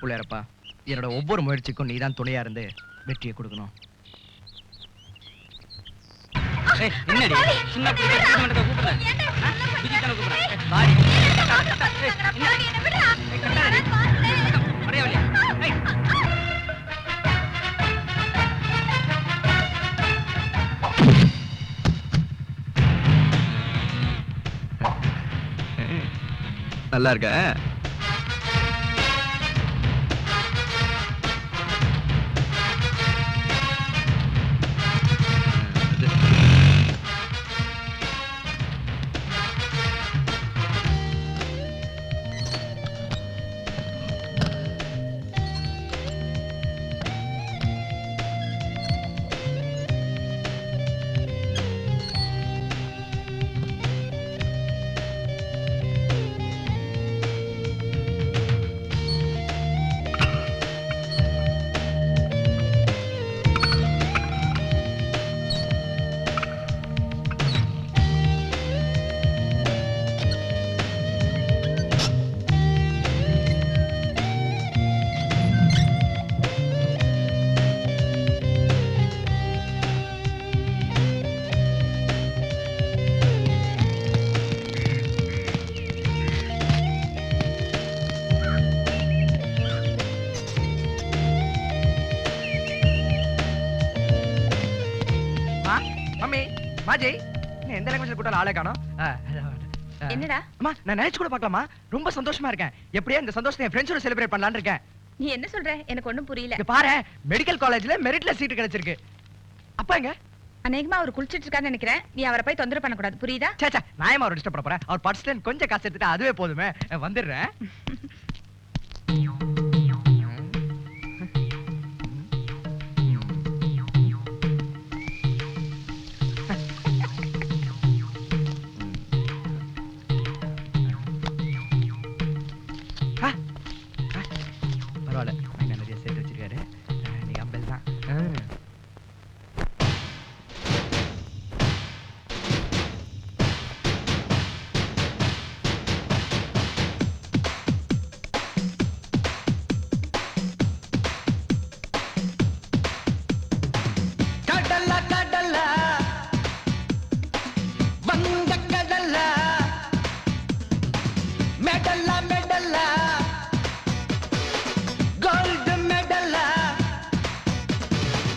புள்ளையரப்பா, என்னோட ஒவ்வொரு முயற்சிக்கும் நீதான் துணையா இருந்து வெற்றியை கொடுக்கணும். என்னடி சின்ன கூப்பிடுறேன் நல்லா இருக்க. எந்த லாங்குவேஜ்ல கூட்டால ஆளே காணோம். என்னடா அம்மா, நான் நினைச்சு கூட பார்க்கலாமா? ரொம்ப சந்தோஷமா இருக்கேன். எப்படியே இந்த சந்தோஷத்தை என் ஃப்ரெண்ட்ஸோட செலிப்ரேட் பண்ணலாம்னு இருக்கேன். நீ என்ன சொல்ற? எனக்கு ஒண்ணும் புரியல. இங்க பாரு, மெடிக்கல் காலேஜ்ல மெரிட்ல சீட் கிடைச்சிருக்கு. அப்பா எங்க? அநேகமா அவர் குளிச்சிட்டு இருக்கான்னு நினைக்கிறேன். நீ அவரை போய் தொந்தரவு பண்ண கூடாது, புரியுதா? சேச்சா, நான் அவர் டிஸ்டர்ப் பண்ண போறேன். அவர் பர்ஸ்ல கொஞ்சம் காசு எடுத்துட்டு அதுவே போதுமே. வந்துடுறேன். பரவாயில்ல, நிறைய சேர்த்து வச்சிருக்காரு. நீ அம்பல் தான்.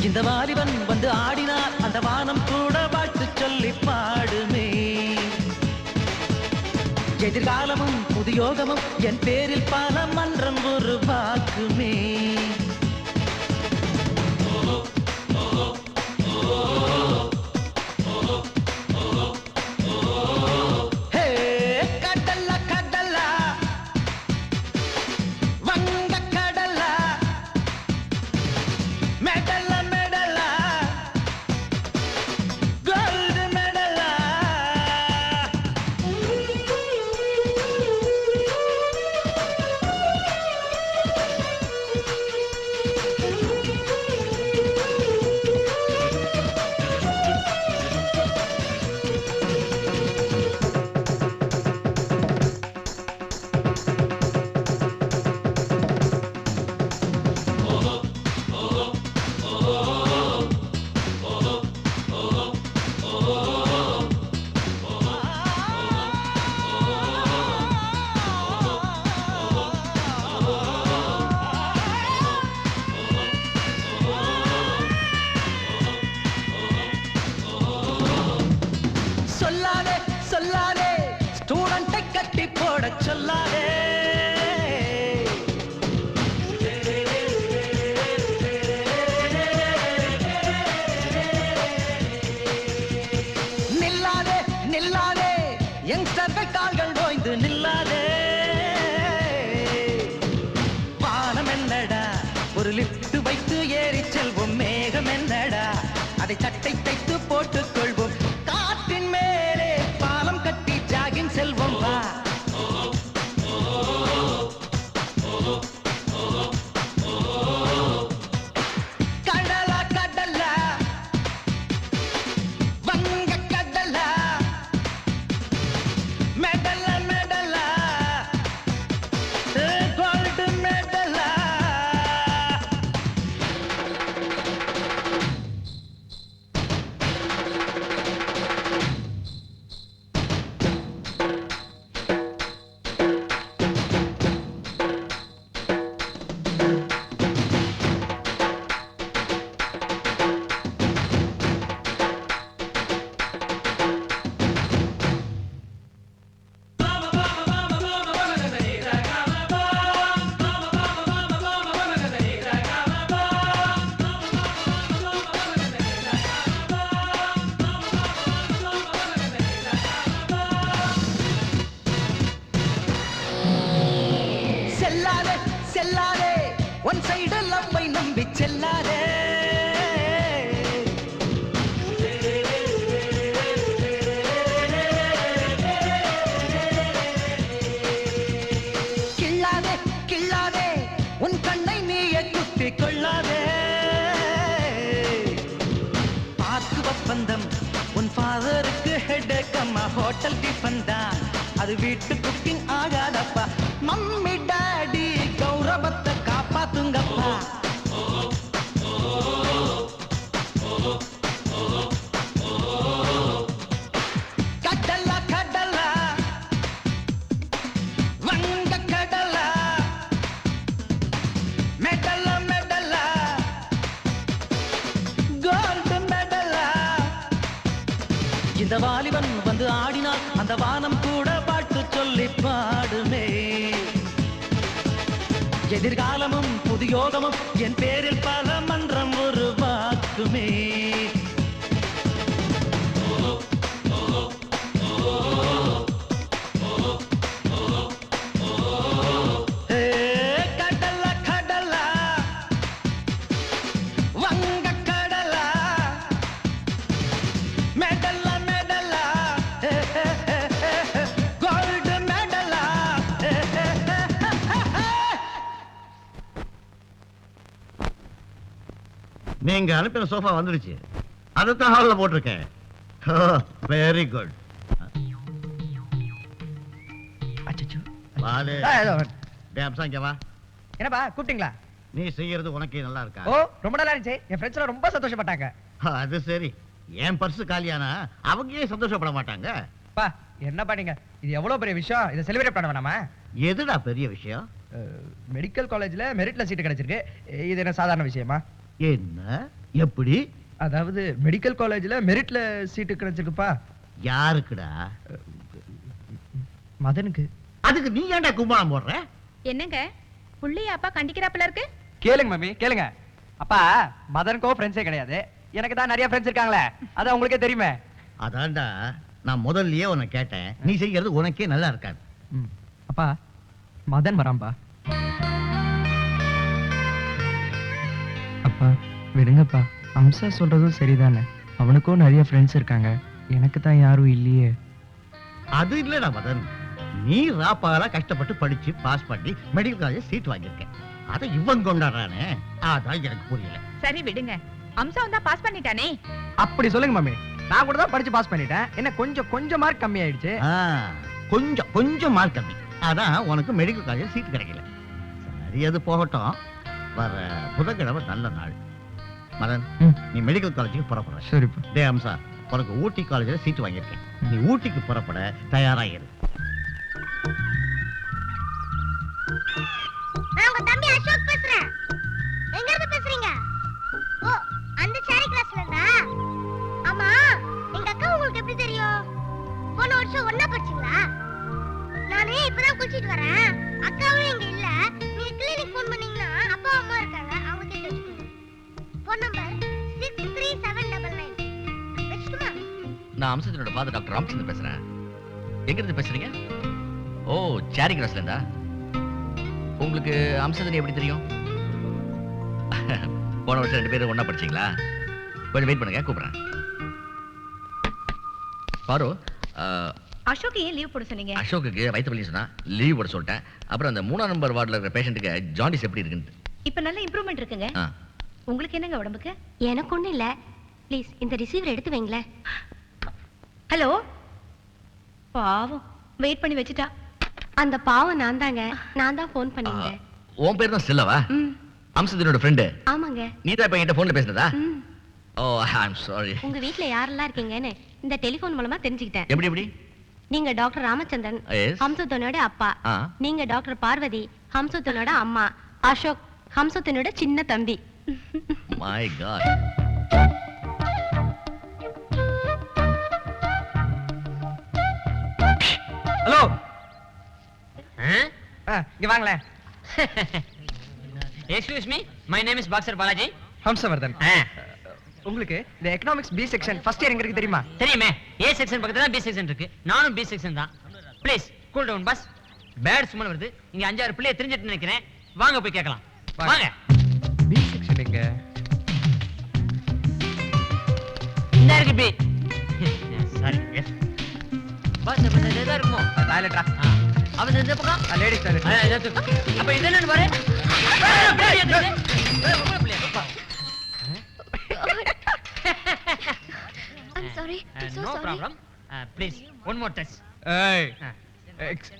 இந்த வாலிபன் வந்து ஆடினார், அந்த வானம் கூட வாழ்த்து சொல்லி பாடுமே. எதிர்காலமும் புதியோகமும் என் பேரில் பல மன்றம் உருவாக்குமே. சொல்லாதே ஸ்டூடெண்டை கட்டி போட சொல்லாதே. நில்லாதே நில்லாதே யங்ஸ்டர்கள் கால்கள் ஓய்ந்து நில்லாதே. வானம் என்னடா ஒரு லிப்ட் வைத்து ஏறி செல்வோம். மேகம் என்னடா அதை சட்டை தைத்து போட்டுக் கொள்வோம். காற்றின் மேலே பாலம் கட்டி ஜாகிங் செல்வோம் வா. கடலா கடலா வங்க கடலா மெடலா மெடலா கோல்டு மெடலா. செல்லாதே கிள்ளாதே கிள்ளாதே உன் கண்ணை நீயே குத்தி கொள்ளாதே பார்த்து ஒப்பந்தம் உன் ஃபாதருக்கு ஹெட் அம்மா ஹோட்டல் டிஃபன் தான் அது வீட்டு குக்கிங் ஆகாதப்பா மம்மி டாடி கௌரவத்தை காப்பாத்துங்கப்பா கடலா கடலா வங்க கடலா மெடலா மெடலா கோல்டு மெடலா இந்த வாலிபன் வந்து ஆடினால் அந்த வானம் கூட பாட்டு சொல்லி பாடுமே எதிர்காலமும் புதியோகமும் என் பேரில் பல மன்றம் உருவாக்குமே கடலா கடலா வங்க கடலா மெடலா மெடலா கோல்டு மெடலா நீங்க அனுப்பின சோஃபா வந்துடுச்சு. அதைத்தான் ஹால்ல போட்டிருக்கேன். Very good. அச்சச்சோ. பாலு இதோ வரேன். டேய் அம்சா இங்க வா. என்னப்பா கூப்பிட்டீங்களா? நீ செய்யறது உனக்கே நல்லா இருக்கா? ஓ ரொம்ப நல்லா இருந்துச்சு. என் ஃப்ரெண்ட்ஸ்லாம் ரொம்ப சந்தோஷப்பட்டாங்க. அது சரி. என் பர்ஸ் காலியானா அவங்க ஏன் சந்தோஷப்பட மாட்டாங்க? பா என்னப்பா நீங்க இது எவ்வளவு பெரிய விஷயம். இதை செலிப்ரேட் பண்ண வேணாமா? எதுடா பெரிய விஷயம்? மெடிக்கல் காலேஜ்ல மெரிட்ல சீட்டு கிடைச்சிருக்கு. இது என்ன சாதாரண விஷயமா? என்ன எப்படி? அதாவது மெடிக்கல் காலேஜ்ல மெரிட்ல சீட்டு கிடைச்சிருக்குப்பா. யாருக்குடா? மதனுக்கு. அதுக்கு நீ ஏன்டா கும்பாளம் போடுற? என்னங்க புள்ளைய அப்பா கண்டிக்கிறாப்புல இருக்கு. கேளுங்க மம்மி கேளுங்க. அப்பா மதனுக்கோ ஃப்ரெண்ட்ஸே கிடையாது. எனக்கு தான் நிறைய ஃப்ரெண்ட்ஸ் இருக்காங்களே. அது உங்களுக்கே தெரியுமே. அதான்டா நான் முதல்லயே உன்னை கேட்டேன். நீ செய்யறது உனக்கே நல்லா இருக்காது. அப்பா மதன் வராம்பா. அப்பா விடுங்கப்பா. அம்சா சொல்றதும் சரிதானே. அவனுக்கும் நிறைய ஃப்ரெண்ட்ஸ் இருக்காங்க. எனக்கு தான் யாரும் இல்லையே. அது இல்லடா மதன். நீ ராப்பால கஷ்டப்பட்டு படிச்சு பாஸ் பண்ணி மெடிக்கல் காலேஜ் சீட் வாங்கியிருக்க. அதை இவன் கொண்டாடுறானே, அதான் எனக்கு புரியல. சரி விடுங்க. அம்சா வந்தா பாஸ் பண்ணிட்டானே. அப்படி சொல்லுங்க மம்மி. நான் கூட தான் படிச்சு பாஸ் பண்ணிட்டேன். என்ன கொஞ்சம் மார்க் கம்மி ஆயிடுச்சு. கொஞ்சம் மார்க் கம்மி. அதான் உனக்கு மெடிக்கல் காலேஜ் சீட் கிடைக்கல. சரி அது போகட்டும். வர புதன்கிழமை நல்ல நாள். மதன் நீ மெடிக்கல் காலேஜுக்கு புறப்படுற. சரிப்பா. டே அம்சா உனக்கு ஊட்டி காலேஜ்ல சீட் வாங்கியிருக்கேன். நீ ஊட்டிக்கு புறப்பட தயாராகிரு. நான் உங்க தம்பி அசோக் பேசுறேன். எங்க இருந்து பேசுறீங்க? ஓ அந்த சாரி கிளாஸ்ல இருந்தா? ஆமா எங்க அக்கா உங்களுக்கு எப்படி தெரியும்? போன வருஷம் ஒண்ணா படிச்சீங்களா? நானே இப்பதான் குளிச்சிட்டு வரேன். அக்காவும் இங்க இல்ல. நீங்க கிளினிக் ஃபோன் பண்ணீங்கன்னா அப்பா அம்மா இருக்காங்க. அவங்க கிட்ட வச்சுக்கோங்க. Phone number 63799. வெச்சுக்குமா? நான் அம்சத்தினோட ஃபாதர் டாக்டர் ராமச்சந்திரன் பேசுறேன். எங்க இருந்து பேசுறீங்க? ஓ சேரி கிராஸ்ல இருந்தா? உங்களுக்கு அம்சத்தினை எப்படி தெரியும்? போன வருஷம் 2 பேரும் ஒண்ணா படிச்சீங்களா? கொஞ்சம் வெயிட் பண்ணுங்க, கூப்பிடுறேன். பாரு அசோக் ஏன் லீவ் போட சொன்னீங்க? அசோக்குக்கு வயிற்று வலி சொன்னா லீவ் போட சொல்லிட்டேன். அப்புறம் அந்த 3ஆம் நம்பர் வார்டில் இருக்கிற பேஷண்ட்டுக்கு ஜாண்டிஸ் எப்படி இருக்குன்னு. இப்ப நல்ல இம்ப்ரூவ்மெண்ட் இருக்குங்க. உங்களுக்கு என்னங்க உடம்புக்கு? எனக்கு ஒண்ணு இல்ல. ப்ளீஸ் இந்த ரிசீவர் எடுத்து வைங்களேன். ஹலோ. பாவம் வெயிட் பண்ணி வச்சுட்டா. அந்த பாவம் நான் தாங்க. நான் தான் ஃபோன் பண்ணிருந்தேன். உன் பேர் தான் செல்லவா? அம்சத்தினோட ஃப்ரெண்டு. ஆமாங்க. நீ தான் இப்ப என்கிட்ட போன்ல பேசுனதா? ஓ ஐ அம் சாரி. உங்க வீட்ல யாரெல்லாம் இருக்கீங்கன்னு இந்த டெலிபோன் மூலமா தெரிஞ்சுக்கிட்டேன். எப்படி? நீங்க டாக்டர் ராமச்சந்திரன், ஹம்சத்தனோட அப்பா. நீங்க டாக்டர் பார்வதி, ஹம்சத்தனோட அம்மா. அசோக் ஹம்சத்தனோட சின்ன தம்பி. My god. ஹலோ. இங்க வாங்களேன். Excuse me, my name is boxer Balaji. Hamsavardhan. உங்களுக்கு இந்த economics B section first year எங்க இருக்கு தெரியுமா? தெரியுமே. ஏ செக்ஷன் பக்கத்துல தான் பி செக்ஷன் இருக்கு. நானும் பி செக்ஷன் தான். Please cool down boss. Batsman வருது. இங்க 5-6 பிள்ளைய தெரிஞ்சிட்டு நினைக்கிறேன். வாங்க போய் கேட்கலாம். வாங்க. பி செக்ஷன் எங்க? இருக்கு? இந்த இருக்கு பி. Sorry S. பாஸ் அப்ப இந்த இதா இருக்குமோ? டாய்லெட்டா? அப்ப இந்த பக்கம் லேடிஸ் டாய்லெட். அப்ப இது என்னன்னு பாரு. I'm sorry. I'm so No sorry. problem. Please, one more touch. ஏய்,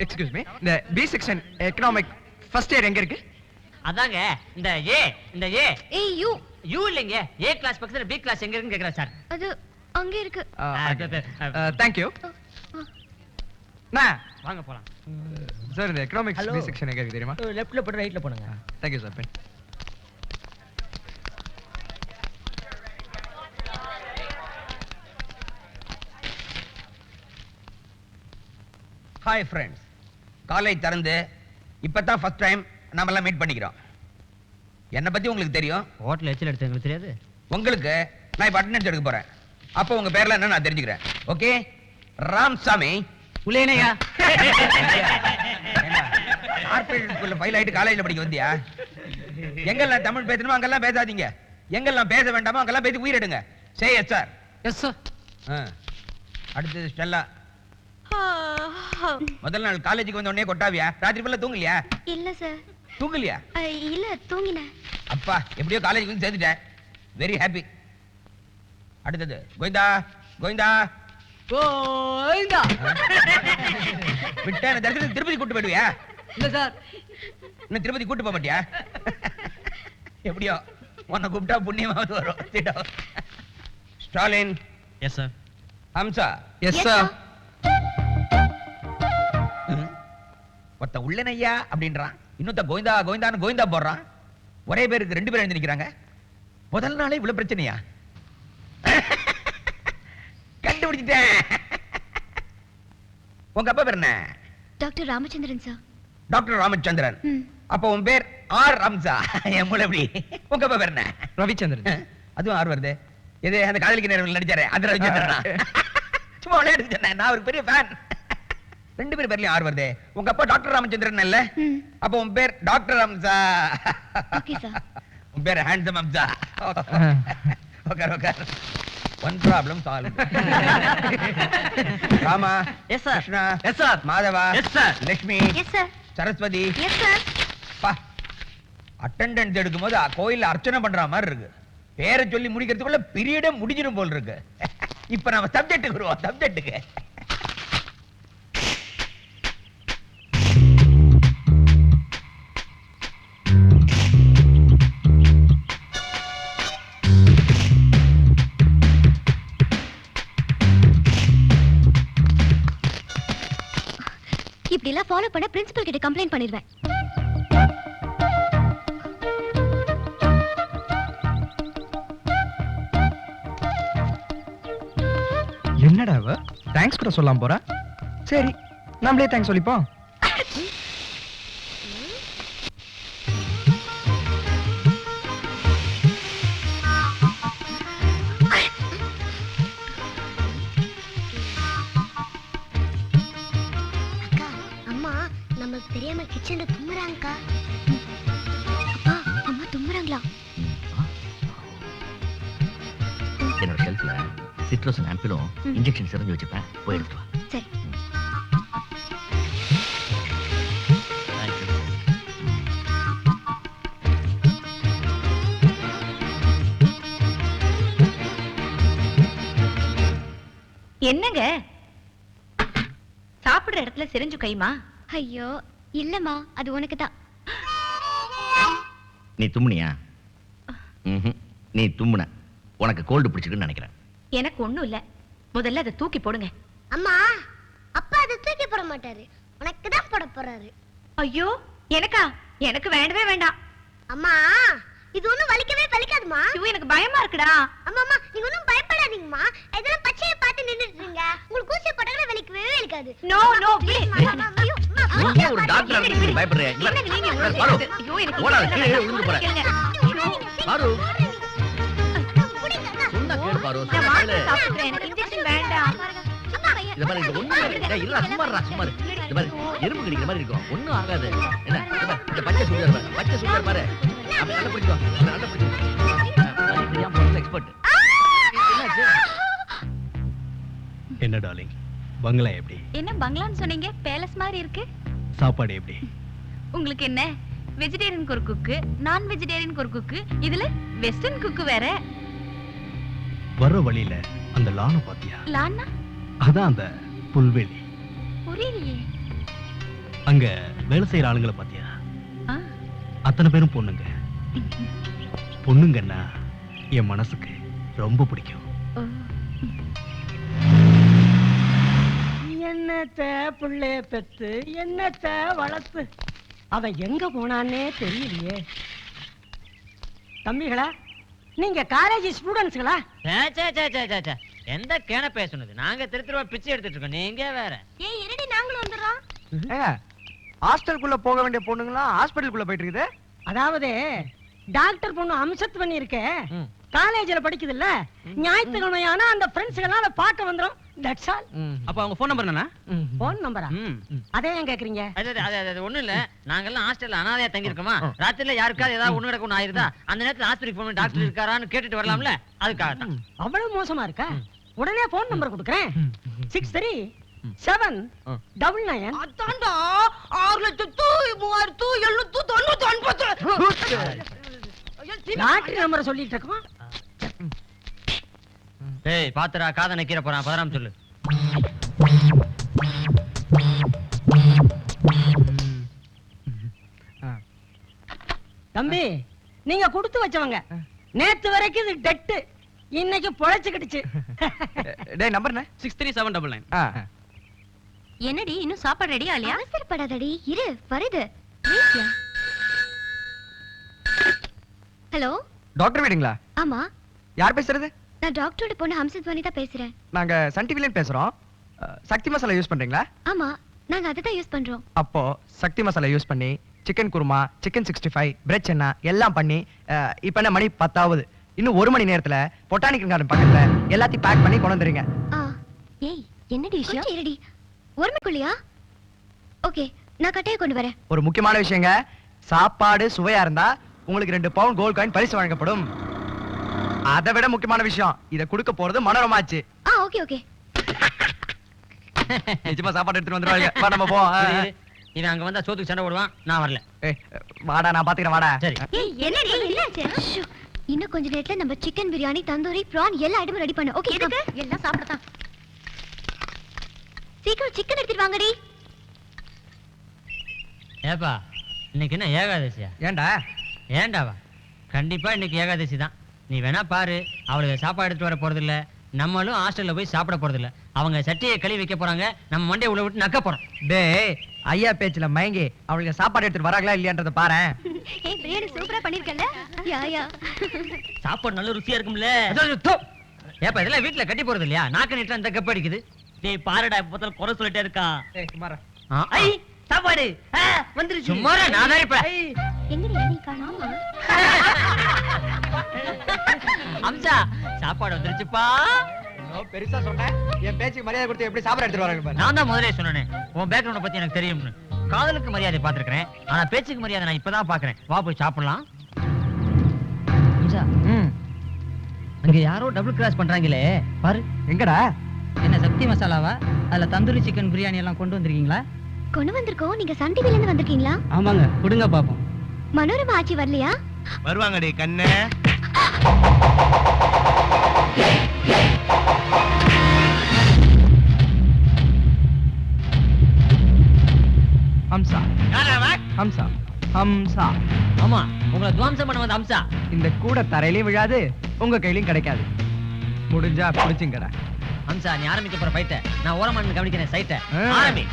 எக்ஸ்கியூஸ் மீ. இந்த B section economic first year எங்க இருக்கு? அதாங்க இந்த ஏ ஏய் யூ. யூ இல்லைங்க ஏ கிளாஸ் பக்கத்துல பி கிளாஸ் எங்க இருக்குன்னு கேக்குறேன் சார். அது அங்க இருக்கு. Thank you. நான் வாங்க போலாம். சார் இந்த எக்கனாமிக்ஸ் Hello. பி செக்ஷன் எங்க இருக்கு தெரியுமா? லெஃப்ட்ல போட்டு ரைட்ல போடுங்க. Thank you sir. Pen. Hi friends, college திறந்து இப்பதான் ஃபர்ஸ்ட் டைம் நாம எல்லாம் மீட் பண்ணிக்கிறோம். என்னை பத்தி உங்களுக்கு தெரியும். ஹோட்டல் எச்சல் எடுத்து எங்களுக்கு தெரியாது. உங்களுக்கு நான் இப்போ அட்டெண்டன்ஸ் எடுக்க போறேன். அப்போ உங்க பேர்ல என்ன நான் தெரிஞ்சுக்கிறேன். ஓகே, ராம்சாமி புலேனையா கார்பரேட் ஸ்கூல்ல ஃபைல் ஆயிட்டு காலேஜ்ல படிக்க வந்தியா? எங்கெல்லாம் தமிழ் பேசணுமோ அங்கெல்லாம் பேசாதீங்க, எங்கெல்லாம் பேச வேண்டாமோ அங்கெல்லாம் பேசி உயிரிடுங்க. Say yes sir. Yes sir. அடுத்தது ஸ்டெல்லா. முதல் நாள் காலேஜுக்கு வந்த உடனே கொட்டாவியா? ராத்திரி ஃபுல்லா தூங்கலையா? இல்ல சார். தூங்கலையா? இல்ல தூங்கினேன். அப்பா எப்படியோ காலேஜுக்கு வந்து சேர்ந்துட்டேன். Very happy. அடுத்தது கோவிந்தா. கோவிந்தா கோவிந்தா. விட்டேன் தரிசனம் திருப்பதி கூட்டு போயிடுவியா? இல்ல சார். இன்னும் திருப்பதி கூட்டு போக மாட்டியா? எப்படியோ உன்னை கூப்பிட்டா புண்ணியமாவது வரும். Stalin. Yes sir. Hamsa. Yes sir. ஒருத்த உள்ளனையா அப்படின்றான், இன்னொருத்த கோவிந்தா கோவிந்தான்னு கோவிந்தா போடுறான். ஒரே பேருக்கு ரெண்டு பேரும் எழுந்து நிக்கிறாங்க. முதல் நாளே இவ்வளவு பிரச்சனையா? கண்டுபிடிச்சிட்டேன். உங்க அப்பா பேர் என்ன? Doctor Ramachandran sir. Doctor Ramachandran. அப்ப உன் பேர் ஆர் ரம்சா. என் மூளை எப்படி? உங்க அப்பா பேர் என்ன? ரவிச்சந்திரன். அதுவும் ஆர் வருது. எது அந்த காதலிக்கு நேரம் நடிச்சாரு அது ரவிச்சந்திரனா? சும்மா விளையாட்டு சொன்னேன், நான் ஒரு பெரிய ஃபேன். ரெண்டு பேர் பேர்லயும் ஆர் வருது. உங்க அப்பா டாக்டர் ராமச்சந்திரன் இல்ல? அப்ப உன் பேர் டாக்டர் ஹம்சா. Okay sir. உன் பேர் handsome Hamsa. Okay okay. One problem solve. Rama. Yes sir. Krishna. Yes sir. Madhava. Yes sir. Lakshmi. Yes sir. Saraswati. Yes sir. பா அட்டெண்டன்ஸ் எடுக்கும்போது கோயில்ல அர்ச்சனை பண்ற மாதிரி இருக்கு. பேரை சொல்லி முடிக்கிறதுக்குள்ள பீரியடே முடிஞ்சிடும் போல் இருக்கு. இப்ப நம்ம சப்ஜெக்ட்டுக்கு வருவோம். சப்ஜெக்ட்டுக்கு இப்படி எல்லாம் ஃபாலோ பண்ண பிரின்சிபல் கிட்ட கம்ப்ளைண்ட் பண்ணிடுவேன். என்னடா அவ தேங்க்ஸ் கூட சொல்லாம போறா? சரி நம்மளே தேங்க்ஸ் சொல்லிப்போம். அக்கா, அம்மா நமக்கு தெரியாம கிச்சன்ல தும்முறாங்கக்கா. அப்பா, அம்மா தும்முறாங்களா? என்னோட ஷெல்ஃப்ல சிட்ரோசன் ஆம்பிளும் இன்ஜெக்ஷன் சிரஞ்சு வச்சுப்பேன், போய் எடுத்து வா. சரி. என்னங்க சாப்பிடுற இடத்துல சிரிஞ்சு கைமா? ஐயோ இல்லம்மா, அது உனக்கு தான். நீ தும்முனியா? நீ தும்முன, உனக்கு கோல்டு பிடிச்சிருக்குன்னு நினைக்கிறேன். எனக்கு ஒண்ணும் இல்ல, முதல்ல அதை தூக்கி போடுங்க. அம்மா, அப்பா அதை தூக்கி போட மாட்டாரு, உனக்கு தான் போட போறாரு. ஐயோ எனக்கா? எனக்கு வேண்டவே வேண்டாம். அம்மா, இது ஒண்ணும் வலிக்கவே வலிக்காதுமா. ஐயோ எனக்கு பயமா இருக்குடா. அம்மா அம்மா, நீங்க ஒண்ணும் பயப்படாதீங்கம்மா. இதெல்லாம் பச்சையை பார்த்து நின்னுட்டு இருக்கீங்க. உங்களுக்கு ஊசி போட்டாங்கன்னா வலிக்கவே வலிக்காது. No no please. நீ ஒரு டாக்டர் நீ பயப்படுறியா? இல்ல பாரு, ஐயோ எனக்கு ஓடாத, கீழே விழுந்து போற. பாரு சொன்னா கேளு பாரு, நான் சொன்னா மாத்திரை கேளு. சாப்பிடுறேன், எனக்கு இன்ஜெக்ஷன் வேண்டாம். இந்த மாதிரி இது ஒண்ணும் இல்ல, இல்ல சும்மாறா சும்மாரு. இந்த மாதிரி எறும்பு கடிக்கிற மாதிரி இருக்கும், ஒண்ணும் ஆகாது. என்ன இந்த பச்சை சுடிதார் பாரு, பச்சை சுடிதார் பாரு. நல்லா பிடிச்சுக்கோ, நல்லா பிடிச்சுக்கோ. வலி தெரியாம போறது எக்ஸ்பர்ட். என்னாச்சு? என்ன டார்லிங், பங்களா எப்படி? என்ன பங்களான்னு சொன்னீங்க? பேலஸ் மாதிரி இருக்கு. சாப்பாடு எப்படி? உங்களுக்கு என்ன வெஜிடேரியனுக்கு ஒரு குக்கு, நான் வெஜிடேரியனுக்கு ஒரு குக்கு, இதுல வெஸ்டர்ன் குக்கு வேற. வர்ற வழியில அந்த லானை பாத்தியா? லான்னா அதான் அந்த புல்வெளி. புரியலையே. அங்க வேலை செய்யற ஆளுங்களை பாத்தியா? ஆ. அத்தனை பேரும் பொண்ணுங்க. பொண்ணுங்கன்னா என் மனசுக்கு ரொம்ப பிடிக்கும். ஓ. என்னத்த புள்ளைய பெத்து என்னத்த வளர்த்து அவன் எங்க போனான்னே தெரியலையே. தம்பிகளா, நீங்க காலேஜ் ஸ்டூடெண்ட்ஸ்களா? எந்த கேன பேசுனது? நாங்க திருத்திருவா பிச்சை எடுத்துட்டு இருக்கோம், நீங்க வேற. ஏய் இருடி, நாங்களும் வந்துடுறோம். ஹாஸ்டலுக்குள்ள போக வேண்டிய பொண்ணுங்களா ஹாஸ்பிட்டலுக்குள்ள போயிட்டு இருக்குது. அதாவது டாக்டர் பொண்ணு அம்சத் பண்ணி இருக்க காலேஜ்ல படிக்குது இல்ல, ஞாயிற்றுக்கிழமையானா அந்த ஃப்ரெண்ட்ஸ்கள் அதை பார்க்க வந்துரும். That's all. அப்ப அவங்க போன் நம்பர் என்னன்னா? போன் நம்பரா? அதே ஏன் கேக்குறீங்க? அது ஒண்ணு இல்ல, நாங்க எல்லாம் ஹாஸ்டல்ல அனாதையா தங்கி இருக்கோமா, ராத்திரில யாருக்காவது ஏதாவது ஒண்ணு நடக்கும் ஆயிருதா, அந்த நேரத்துல ஆஸ்பத்திரிக்கு போன டாக்டர் இருக்காரான்னு கேட்டுட்டு வரலாம்ல, அதுக்காக தான். அவ்வளவு மோசமா இருக்கா? உடனே போன் நம்பர் கொடுக்குறேன். 637999. அதான்டா 6,37,799. லாட்டரி நம்பரை சொல்லிட்டு இருக்கோம். டேய் பாத்துடா, காதை நக்கீர போறான், பதறாம சொல்லு. தம்பி, நீங்க கொடுத்து வச்சவங்க. நேத்து வரைக்கும் இது டெட்டு, இன்னைக்கு பொழைச்சுக்கிடுச்சு. டேய் நம்பர் என்ன? 63799. என்னடி இன்னும் சாப்பாடு ரெடி ஆகலையா? அவசரப்படாதடி, இரு வருது. ஹலோ, டாக்டர் வீடுங்களா? ஆமா, யார் பேசுறது? நான் டாக்டரோட பொண்ணு ஹம்சத் வனிதா பேசுறேன். நாங்க சன் டிவில பேசுறோம். சக்தி மசாலா யூஸ் பண்றீங்களா? ஆமா, நாங்க அதை தான் யூஸ் பண்றோம். அப்போ சக்தி மசாலா யூஸ் பண்ணி சிக்கன் குருமா, சிக்கன் 65, பிரெட் சென்னா எல்லாம் பண்ணி இப்போ என்ன மணி 10 ஆகுது. இன்னும் 1 மணி நேரத்துல பொட்டானிக்கல் கார்டன் பக்கத்துல எல்லாத்தையும் பேக் பண்ணி கொண்டு வந்துருங்க. ஏய் என்னடி விஷயம்? இருடி, ஒரு மணிக்குள்ளையா? ஓகே, நான் கட்டையை கொண்டு வரேன். ஒரு முக்கியமான விஷயங்க, சாப்பாடு சுவையா இருந்தா உங்களுக்கு 2 பவுண்ட் கோல்ட் காயின் பரிசு வழங்கப்படும். அதை விட முக்கியமான விஷயம், இத கொடுக்க போறது மனோரமாச்சு. Okay okay. நிஜமா சாப்பாடு எடுத்துட்டு வந்துருவாங்க. வா நம்ம போ. இவன் அங்க வந்தா சோத்துக்கு சண்டை போடுவான், நான் வரல. வாடா, நான் பாத்துக்கிறேன், வாடா. சரி. ஏய் என்னடி என்னாச்சு? இன்னும் கொஞ்ச நேரத்துல நம்ம சிக்கன் பிரியாணி, தந்தூரி, பிரான் எல்லா ஐட்டமும் ரெடி பண்ணு. ஓகே, எதுக்கு? எல்லாம் சாப்பிடலாம். சீக்கிரம் சிக்கன் எடுத்துட்டு வாங்கடி. ஏப்பா, இன்னைக்கு என்ன ஏகாதசியா? ஏன்டா? ஏண்டாவா? கண்டிப்பா இன்னைக்கு ஏகாதசி தான். நீ வேணா பாரு, அவளுக்கு சாப்பாடு எடுத்து வர போறது இல்ல, நம்மளும் ஹாஸ்டல்ல போய் சாப்பிட போறது இல்ல. அவங்க சட்டியை கழுவி வைக்க போறாங்க, நம்ம மண்டையை உள்ள விட்டு நக்க போறோம். டேய், ஐயா பேச்சுல மயங்கி அவளுக்கு சாப்பாடு எடுத்துட்டு வராங்களா இல்லையான்றத பாரு. ஏய் பிரியாணி சூப்பரா பண்ணிருக்கல. யா சாப்பாடு நல்ல ருசியா இருக்கும்ல. ஏப்பா, இதெல்லாம் வீட்டுல கட்டி போறது இல்லையா? நாக்கு நீட்டா இந்த கப் அடிக்குது. டேய் பாருடா, இப்ப பார்த்தாலும் குறை சொல்லிட்டே இருக்கான். ஏய் குமாரா, ஐ சாப்பாடு வந்துருச்சு. சும்மா நான் தான் இருப்பேன். எங்கடி நீ காணோம்? அம்சா, சாப்பாடு வந்துருச்சுப்பா. பெருசா சொன்னேன், என் பேச்சுக்கு மரியாதை கொடுத்து எப்படி சாப்பாடு எடுத்துட்டு வராங்க பாரு. நான் தான் முதலே சொன்னேன், உன் பேக்ரவுண்ட பத்தி எனக்கு தெரியும்னு. காதலுக்கு மரியாதை பார்த்திருக்கிறேன், ஆனா பேச்சுக்கு மரியாதை நான் இப்பதான் பாக்குறேன். வா போய் சாப்பிடலாம். அம்சா, அங்க யாரோ டபுள் கிராஸ் பண்றாங்களே பாரு. எங்கடா? என்ன சக்தி மசாலாவா? அதுல தந்தூரி சிக்கன் பிரியாணி எல்லாம் கொண்டு வந்திருக்கீங்களா? கொண்டு வந்திருக்கோம். நீங்க சன் டிவில இருந்து வந்திருக்கீங்களா? ஆமாங்க, கொடுங்க பாப்போம். மனோரமா ஆச்சி வரலையா? வருவாங்கடி கண்ணே. ஹம்சா, ஹம்சா, ஹம்சா. ஆமா, உங்களை துவாம்சம் பண்ண வந்த அம்சா. இந்த கூட தரையிலயும் விழாது, உங்க கையிலயும் கிடைக்காது. முடிஞ்சா புடிச்சுங்கடா. அம்சா, நீ ஆரம்பிக்க போற ஃபைட்ட நான் ஓரமா நின்னு கவனிக்கிறேன். சைட்ட ஆரம்பி.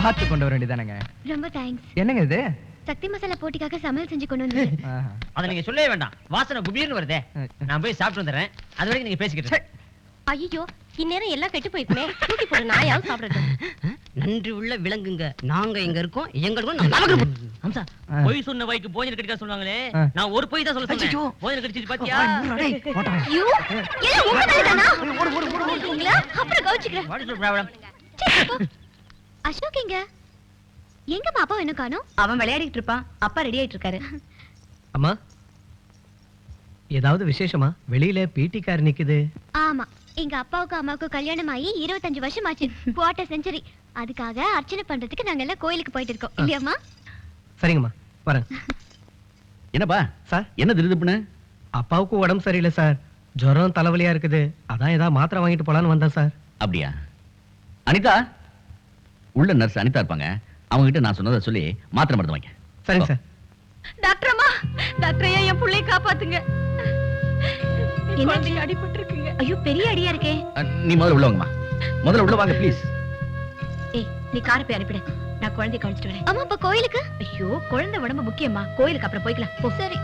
பார்த்து கொண்டு வர வேண்டியதானங்க. ரொம்ப தேங்க்ஸ். என்னங்க இது? சக்தி மசாலா போட்டிக்காக சமையல் செஞ்சு கொண்டு வந்து. அத நீங்க சொல்லவே வேண்டாம். வாசனை குபீர்னு வருதே. நான் போய் சாப்பிட்டு வந்துறேன். அது வரைக்கும் நீங்க பேசிக்கிட்டு. ஐயோ, இந்நேரம் எல்லாம் கெட்டு போயிருக்குமே. தூக்கி போடு, நாயாவது சாப்பிடட்டும். நன்றி உள்ள விலங்குங்க. நாங்க எங்க இருக்கோம், எங்களுக்கும் நமக்கு. அம்சா, பொய் சொன்ன வைக்கு போஜன கடிக்க சொல்லுவாங்களே. நான் ஒரு பொய் தான் சொல்ல சொன்னேன். போஜன கடிச்சிட்டு பாத்தியா? ஐயோ, எல்லாம் உங்க மேலதானா? ஓடுங்களா? அப்புறம் கவுச்சிக்கிறேன். What is the problem? Ashok எங்க? எங்க பாப்பா என்ன காணோம்? அவன் விளையாடிட்டு இருப்பான். அப்பா ரெடி ஆயிட்டு இருக்காரு. அம்மா, ஏதாவது விசேஷமா? வெளியில பிடி கார் நிக்குது. ஆமா, எங்க அப்பாவுக்கும் அம்மாவுக்கும் கல்யாணம் ஆகி 25 வருஷம் ஆச்சு. Quarter century. அதுக்காக அர்ச்சனை பண்றதுக்கு நாங்க எல்லாம் கோயிலுக்கு போயிட்டு இருக்கோம். இல்லையாம்மா? சரிங்கம்மா, வரேன். என்னப்பா சார், என்ன திருதுப்புன்னு? அப்பாவுக்கு உடம்பு சரியில்லை சார். ஜுரம் தலைவலியா இருக்குது. அதான் ஏதாவது மாத்திரை வாங்கிட்டு போலான்னு வந்தேன் சார். அப்படியா? அனிதா, உள்ள நர்ஸ் அனிதா இருப்பாங்க. அவங்க கிட்ட நான் சொன்னதை சொல்லி மாத்திரை மருந்து வாங்க. சரிங்க சார். டாக்டர் அம்மா, டாக்டர் ஐயா, என் புள்ளைய காப்பாத்துங்க. என்னாச்சு? அடிபட்டு இருக்குங்க. ஐயோ, பெரிய அடியா இருக்கே. நீ முதல்ல உள்ள வாங்கம்மா. முதல்ல உள்ள வாங்க ப்ளீஸ். ஏய், நீ காரை போய் அனுப்பிடு. நான் குழந்தைய கழிச்சிட்டு வரேன். அம்மா, இப்ப கோயிலுக்கு? ஐயோ, குழந்தை உடம்பு முக்கியமா. கோயிலுக்கு அப்புறம் போய்க்கலாம். போ. சரி.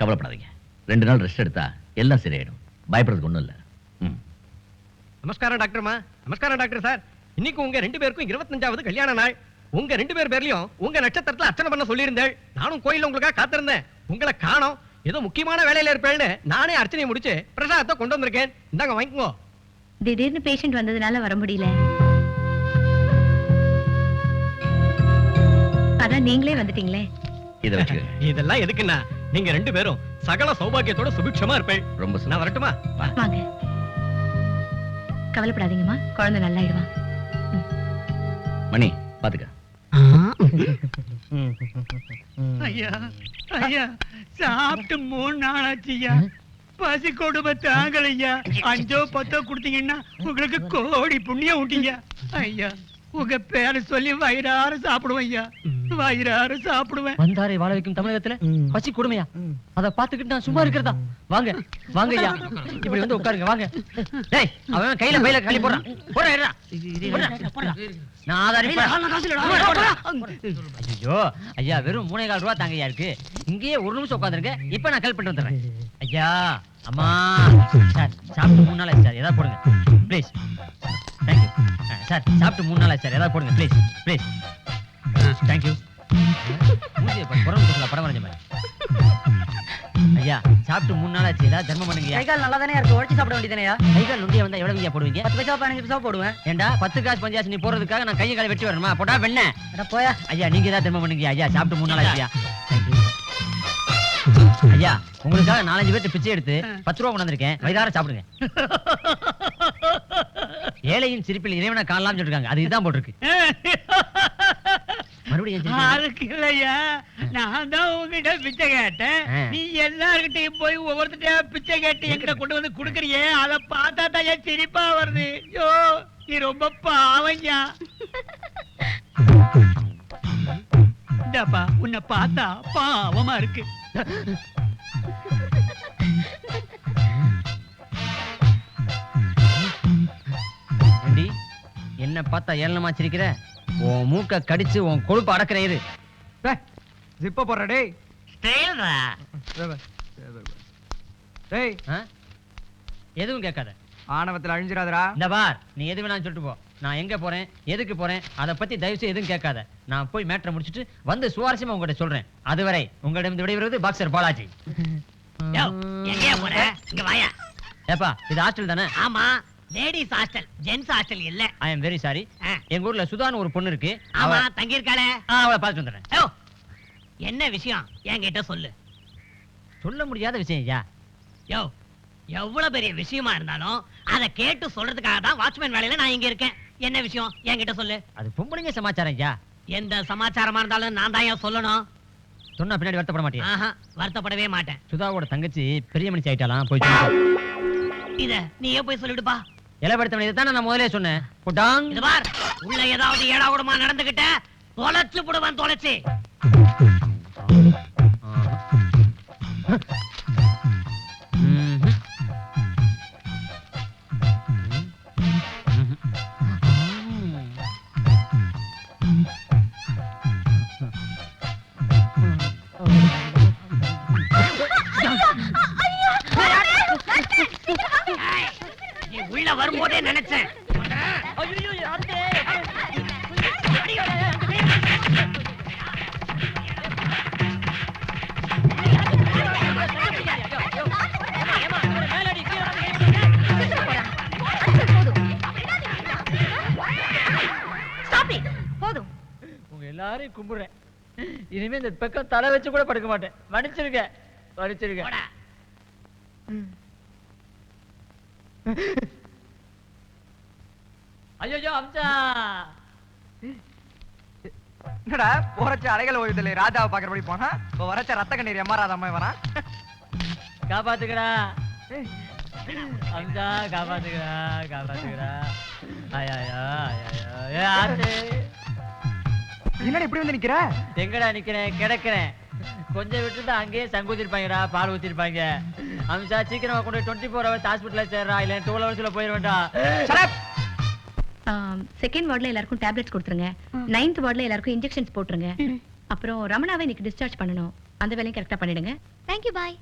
கவலைப்படாதீங்க. 2 நாள் ரெஸ்ட் எடுத்தா எல்லாம் சரியாயிடும். பயப்படுறதுக்கு ஒண்ணும் இல்ல. நமஸ்காரம் டாக்டர்மா. நமஸ்காரம் டாக்டர் சார். இன்னைக்கு உங்க 2 பேருக்கும் 25வது கல்யாண நாள். உங்க 2 பேர் பேர்லயும் உங்க நட்சத்திரத்துல அர்ச்சனை பண்ண சொல்லியிருந்தேன். நானும் கோயில்ல உங்களுக்காக காத்திருந்தேன். உங்களை காணோம். ஏதோ முக்கியமான வேலையில இருப்பேன்னு நானே அர்ச்சனையை முடிச்சு பிரசாதத்தை கொண்டு வந்திருக்கேன். இந்தாங்க வாங்கிக்கோ. திடீர்னு பேஷண்ட் வந்ததுனால வர முடியல. அதான் நீங்களே வந்துட்டீங்களே. இத வச்சுக்கங்க. இதெல்லாம் எதுக்குன்னா, நீங்க 2 பேரும் சகல சௌபாகியத்தோட சுபிக்ஷமா இருப்பேன். ரொம்ப நான் வரட்டுமா? வாங்க. கவலைப்படாதீங்கம்மா, குழந்தை நல்லாயிடுவான். மணி பாத்துக்க. ஐயா, ஐயா, சாப்பிட்டு 3 நாள் ஆச்சுயா. பசி கொடுமை தாங்கலையா. 5 10 கொடுத்தீங்கன்னா உங்களுக்கு கோடி புண்ணியம் விட்டீங்க. ஐயா, உங்க பேரை சொல்லி வயிறார சாப்பிடுவேன் ஐயா, வயிறார சாப்பிடுவேன். வந்தாரை வாழ வைக்கும் தமிழகத்துல பசி கொடுமையா? அத பாத்துக்கிட்டு நான் சும்மா இருக்கிறதா? வாங்க வாங்க ஐயா, இப்படி வந்து உட்காருங்க வாங்க. டேய், அவன் கையில பையில களி போறான். போறா நான் ஆதாரி. ஐயோ ஐயா, வெறும் 3.25 ரூபா தாங்க ஐயா இருக்கு. இங்கேயே ஒரு நிமிஷம் உட்காந்துருங்க, இப்ப நான் கல் பண்ணிட்டு வந்துடுறேன். ஐயா அம்மா சார், சாப்பிட்டு 3 நாள் ஆச்சு சார், ஏதாவது போடுங்க ப்ளீஸ். தேங்க்யூ சார், சாப்பிட்டு 3 நாள் ஆச்சு சார், ஏதாவது போடுங்க ப்ளீஸ் ப்ளீஸ். தேங்க்யூ. படம் வரைஞ்ச மாதிரி. ஐயா சாப்பிட்டு 3 நாள் ஆச்சு, ஏதாவது தர்மம் பண்ணுங்க. கைகால் நல்லா தானே இருக்கு, உழைச்சி சாப்பிட வேண்டியதானயா? கைகால் நொண்டியா வந்தா எவ்வளவு போடுவீங்க? 10 பைசா 15 பைசா போடுவேன். ஏண்டா 10 காசு பஞ்சாசு நீ போறதுக்காக நான் கையை காலை வெட்டி வரணுமா? போட்டா வெண்ண போயா. ஐயா நீங்க ஏதாவது தர்மம் பண்ணுங்க. ஐயா சாப்பிட்டு 3 நாள் ஆச்சுயா. ஐயா உங்களுக்காக 4-5 பேர்ட்ட பிச்சை எடுத்து 10 ரூபா கொண்டு வந்திருக்கேன், வயிறார சாப்பிடுங்க. ஏழையின் சிரிப்பில் இறைவனை காணலாம்னு சொல்லிருக்காங்க, அது இதுதான் போட்டிருக்கு. அதுக்கு இல்லையா, நான் தான் உங்ககிட்ட பிச்சை கேட்டேன். நீ எல்லார்கிட்டையும் போய் ஒவ்வொருத்தையா பிச்சை கேட்டு என்கிட்ட கொண்டு வந்து குடுக்கறியே, அதை பார்த்தா தான் என் சிரிப்பா வருது. ஐயோ நீ ரொம்ப பாவம்யா. இந்தாப்பா, உன்னை பார்த்தா பாவமா இருக்கு. என்ன பார்த்தா ஏளனமா சிரிக்கிற? உன் மூக்க கடிச்சு உன் கொழுப்பு அடக்குற இரு. ஜிப்ப போடுற டேய். ஸ்டைல்ரா. டேய் எதுவும் கேட்காத, ஆணவத்துல அழிஞ்சிராதடா. இந்த பார், நீ எது வேணாலும் சொல்லிட்டு போ. நான் எங்க போறேன், எதுக்கு போறேன், அத பத்தி தயவு செய்து எதுவும் கேட்காத. நான் போய் மேட்டரை முடிச்சிட்டு வந்து சுவாரஸ்யமா உங்ககிட்ட சொல்றேன். அதுவரை உங்களிடம் விடைபெறுவது பாக்ஸர் பாலாஜி. எங்கயா போற? இங்க வாயா. ஏப்பா இது ஹாஸ்டல் தானே? ஆமா, லேடிஸ் ஹாஸ்டல், ஜென்ஸ் ஹாஸ்டல் இல்ல. ஐ அம் வெரி சாரி. எங்க ஊர்ல சுதான்னு ஒரு பொண்ணு இருக்கு. ஆமா, தங்கி இருக்காளே. அவளை பார்த்துட்டு வந்துடுறேன். என்ன விஷயம் என்கிட்ட சொல்லு. சொல்ல முடியாத விஷயம் ஐயா. யோ, எவ்வளவு பெரிய விஷயமா இருந்தாலும் அதை கேட்டு சொல்றதுக்காக தான் வாட்ச்மேன் வேலையில நான் இங்க இருக்கேன். என்ன விஷயம் என்கிட்ட சொல்லு. அது பொம்பளைங்க சமாச்சாரம் ஐயா. எந்த சமாச்சாரமா இருந்தாலும் நான் தான் சொல்லணும். சொன்னா பின்னாடி வருத்தப்பட மாட்டேன். ஆஹா, வருத்தப்படவே மாட்டேன். சுதாவோட தங்கச்சி பெரிய மனுஷி ஆயிட்டாலாம், போய் இத நீயே போய் சொல்லிடுப்பா. இளவரத்தவனை இதை நான் முதலே சொன்னேன். புட்டாங் இது பார், உள்ள ஏதாவது ஏடாகூடமா நடந்துகிட்ட தொலைச்சு போடுவான், தொலைச்சு. உள்ள வரும்போதே நினைச்சேன். போதும், உங்க எல்லாரையும் கும்பிடுறேன். இனிமே இந்த பக்கம் தலை வச்சு கூட படுக்க மாட்டேன். மன்னிச்சிருங்க, மன்னிச்சிருங்க. ஐயோ அம்சா, என்னடா போறச்ச அலைகள் ஓய்வுதல்ல ராஜாவை பாக்குறபடி போனா, இப்ப வரச்ச ரத்த கண்ணீர் எம்மா ராதாமா வரான். காப்பாத்துக்கடா அம்சா, காப்பாத்துக்கடா காப்பாத்துக்கடா. என்னடா இப்படி வந்து நிக்கிற? எங்கடா நிக்கிறேன், கிடக்கிறேன். கொஞ்சம் விட்டு அங்கேயே சங்குதிருப்பாங்கடா, பால் ஊத்திருப்பாங்க. அம்சா சீக்கிரமா கொண்டு 24 hours ஹாஸ்பிட்டல்ல சேர்றா, இல்ல 12 hours போயிட வேண்டாம். செகண்ட் வார்டுல எல்லாருக்கும் டேப்லெட்ஸ் கொடுத்துருங்க. 9th வார்டுல எல்லாருக்கும் இன்ஜெக்ஷன்ஸ் போட்டுருங்க. அப்புறம் ரமணாவை இன்னைக்கு டிஸ்சார்ஜ் பண்ணணும், அந்த வேலையும் கரெக்டா பண்ணிடுங்க. தேங்க்யூ, பாய்.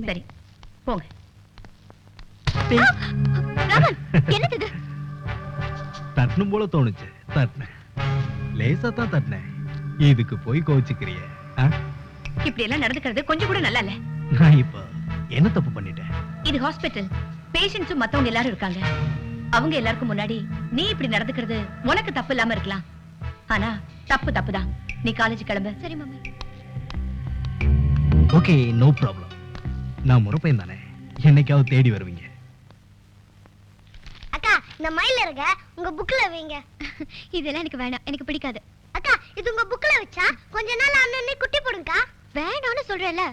சரி போங்க. ராமன், என்னது இது? தட்டணும் போல தோணுச்சு, தட்டினேன். லேசா தான் தட்டினேன். இதுக்கு போய் கோவிச்சுக்கிறிய? இப்படி எல்லாம் நடந்துக்கிறது கொஞ்சம் கூட நல்லா இல்ல. நான் இப்ப என்ன தப்பு பண்ணிட்டேன்? இது ஹாஸ்பிட்டல், பேஷண்ட்ஸும் மத்தவங்க எல்லாரும் இருக்காங்க. அவங்க எல்லாருக்கும் முன்னாடி நீ இப்படி நடந்துக்கிறது உனக்கு தப்பு இல்லாம இருக்கலாம், ஆனா தப்பு தப்புதான். நீ காலேஜ் கிளம்பு. சரி மம்மி. Okay, no problem. நான் முறப்பேன் தானே, என்னைக்காவது தேடி வருவீங்க. அக்கா, இந்த மயில் இருக்க உங்க புக்ல வைங்க. இதெல்லாம் எனக்கு வேணாம், எனக்கு பிடிக்காது. அக்கா, இது உங்க புக்ல வச்சா கொஞ்ச நாள் அண்ணனே குட்டி போடுங்கக்கா. வேணாம்னு சொல்றேன்ல.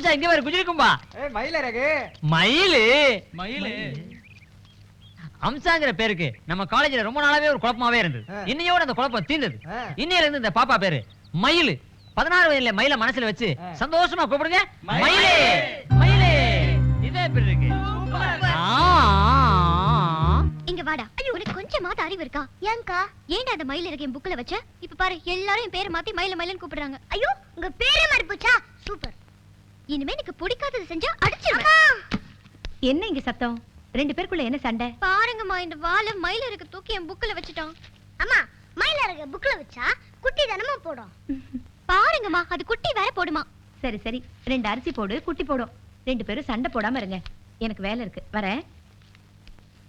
அம்சா இங்க வர குஜிலிக்கும்பா ஏய் மயில ரகு மயிலு மயிலு அம்சாங்கிற பேருக்கு நம்ம காலேஜ்ல ரொம்ப நாளாவே ஒரு குழப்பமாவே இருந்தது. இன்னையோட அந்த குழப்பம் தீர்ந்தது. இன்னையில இருந்து இந்த பாப்பா பேரு மயிலு. 16 வயதுல மயில மனசுல வச்சு சந்தோஷமா கூப்பிடுங்க மயிலே மயிலே. இதே பேர் இருக்கு. இங்க வாடா. உனக்கு கொஞ்சமாவது அறிவு இருக்கா? ஏன்கா? ஏன்டா அந்த மயில இருக்க என் புக்ல வச்ச? இப்ப பாரு எல்லாரும் என் பேரை மாத்தி மயில மயிலன்னு கூப்பிடுறாங்க. ஐயோ உங்க பேரே மாறி போச்சா? சூப்பர். இனிமே எனக்கு பிடிக்காதது செஞ்சா அடிச்சிடுவேன். என்ன இங்க சத்தம்? 2 பேருக்குள்ள என்ன சண்டை? பாருங்கம்மா இந்த வாளை மயில இருக்க தூக்கி என் புக்ல வச்சுட்டான். அம்மா மயில இருக்க புக்ல வச்சா குட்டி தானமா போடும். பாருங்கம்மா அது குட்டி வேற போடுமா. சரி சரி 2 அரிசி போடு குட்டி போடும். 2 பேரும் சண்டை போடாம இருங்க. எனக்கு வேலை இருக்கு வரேன்.